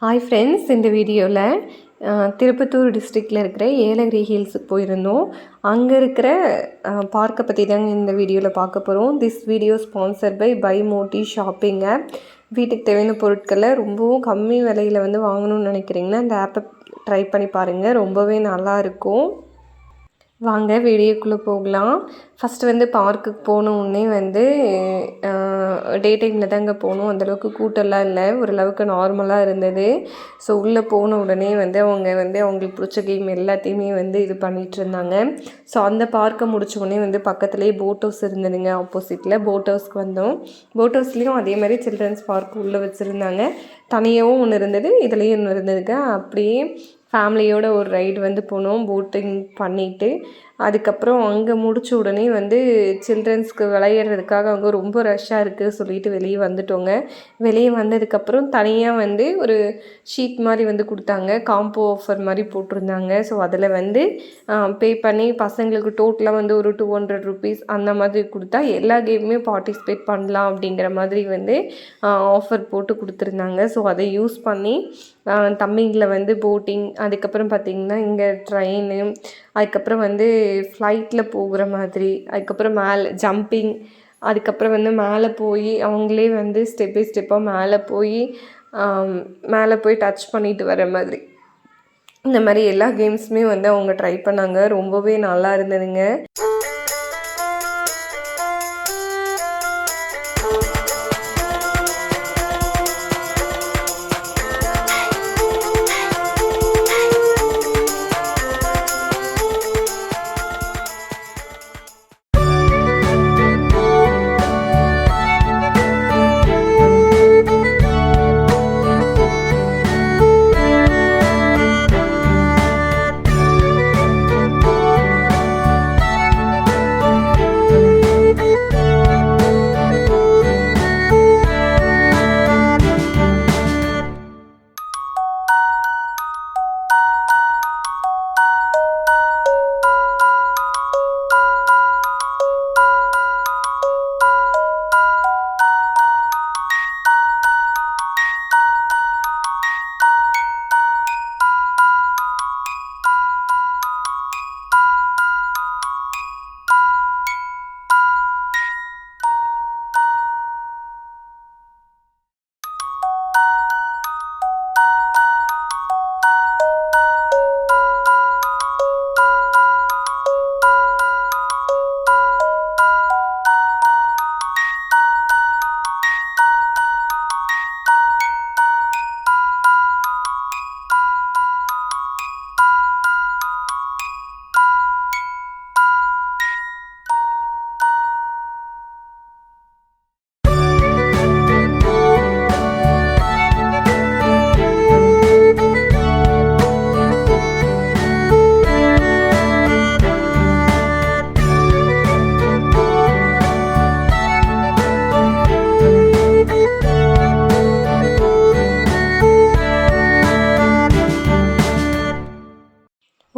Hi friends, இந்த வீடியோவில் திருப்பத்தூர் டிஸ்ட்ரிக்டில் இருக்கிற ஏலகிரி ஹில்ஸுக்கு போயிருந்தோம். அங்கே இருக்கிற பார்க்கை பற்றி தாங்க இந்த வீடியோவில் பார்க்க போகிறோம். This video sponsor by Moti shopping app. வீட்டுக்கு தேவையான பொருட்களை ரொம்பவும் கம்மி விலையில் வாங்கணும்னு நினைக்கிறீங்கன்னா இந்த ஆப்பை ட்ரை பண்ணி பாருங்கள், ரொம்பவே நல்லாயிருக்கும். வாங்க வீடியோக்குள்ளே போகலாம். ஃபஸ்ட்டு பார்க்குக்கு போன உடனே டே டைமில் தாங்க போகணும். அந்தளவுக்கு கூட்டம்லாம் இல்லை, ஓரளவுக்கு நார்மலாக இருந்தது. ஸோ உள்ளே போன உடனே அவங்க அவங்களுக்கு பிடிச்ச கேம் எல்லாத்தையுமே இது பண்ணிகிட்டு இருந்தாங்க. ஸோ அந்த பார்க்கை முடிச்ச உடனே பக்கத்துலேயே போட் ஹவுஸ் இருந்ததுங்க. ஆப்போசிட்டில் போட் ஹவுஸ்க்கு வந்தோம். போட் ஹவுஸ்லேயும் அதே மாதிரி சில்ட்ரன்ஸ் பார்க் உள்ளே வச்சுருந்தாங்க. தனியாகவும் ஒன்று இருந்தது, இதுலேயும் ஒன்று இருந்ததுங்க. அப்படியே ஃபேமிலியோடு ஒரு ரைடு போனோம். போட்டிங் பண்ணிவிட்டு அதுக்கப்புறம் அங்கே முடிச்ச உடனே சில்ட்ரன்ஸ்க்கு விளையாடுறதுக்காக அங்கே ரொம்ப ரஷ்ஷாக இருக்குது சொல்லிட்டு வெளியே வந்துட்டோங்க. வெளியே வந்ததுக்கப்புறம் தனியாக ஒரு ஷீட் மாதிரி கொடுத்தாங்க. காம்போ ஆஃபர் மாதிரி போட்டிருந்தாங்க. ஸோ அதில் பே பண்ணி பசங்களுக்கு டோட்டலாக ஒரு 200 ருபீஸ் அந்த மாதிரி கொடுத்தா எல்லா கேமுமே பார்ட்டிசிபேட் பண்ணலாம் அப்படிங்கிற மாதிரி ஆஃபர் போட்டு கொடுத்துருந்தாங்க. ஸோ அதை யூஸ் பண்ணி தம்பிங்களை போட்டிங், அதுக்கப்புறம் பார்த்திங்கன்னா இங்கே ட்ரெயின், அதுக்கப்புறம் ஃப்ளைட்டில் போகிற மாதிரி, அதுக்கப்புறம் மேலே ஜம்பிங், அதுக்கப்புறம் மேலே போய் அவங்களே ஸ்டெப் பை ஸ்டெப்பாக மேலே போய் டச் பண்ணிட்டு வர மாதிரி, இந்த மாதிரி எல்லா கேம்ஸுமே அவங்க ட்ரை பண்ணாங்க. ரொம்பவே நல்லா இருந்ததுங்க.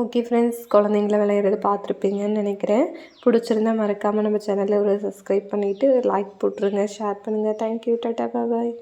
ஓகே ஃப்ரெண்ட்ஸ், குழந்தைங்கள விளையாடுறது பார்த்துருப்பீங்கன்னு நினைக்கிறேன். பிடிச்சிருந்தா மறக்காமல் நம்ம சேனலில் ஒரு சப்ஸ்கிரைப் பண்ணிவிட்டு லைக் போட்டுருங்க, ஷேர் பண்ணுங்கள். தேங்க்யூ, டாட்டா, பாய்.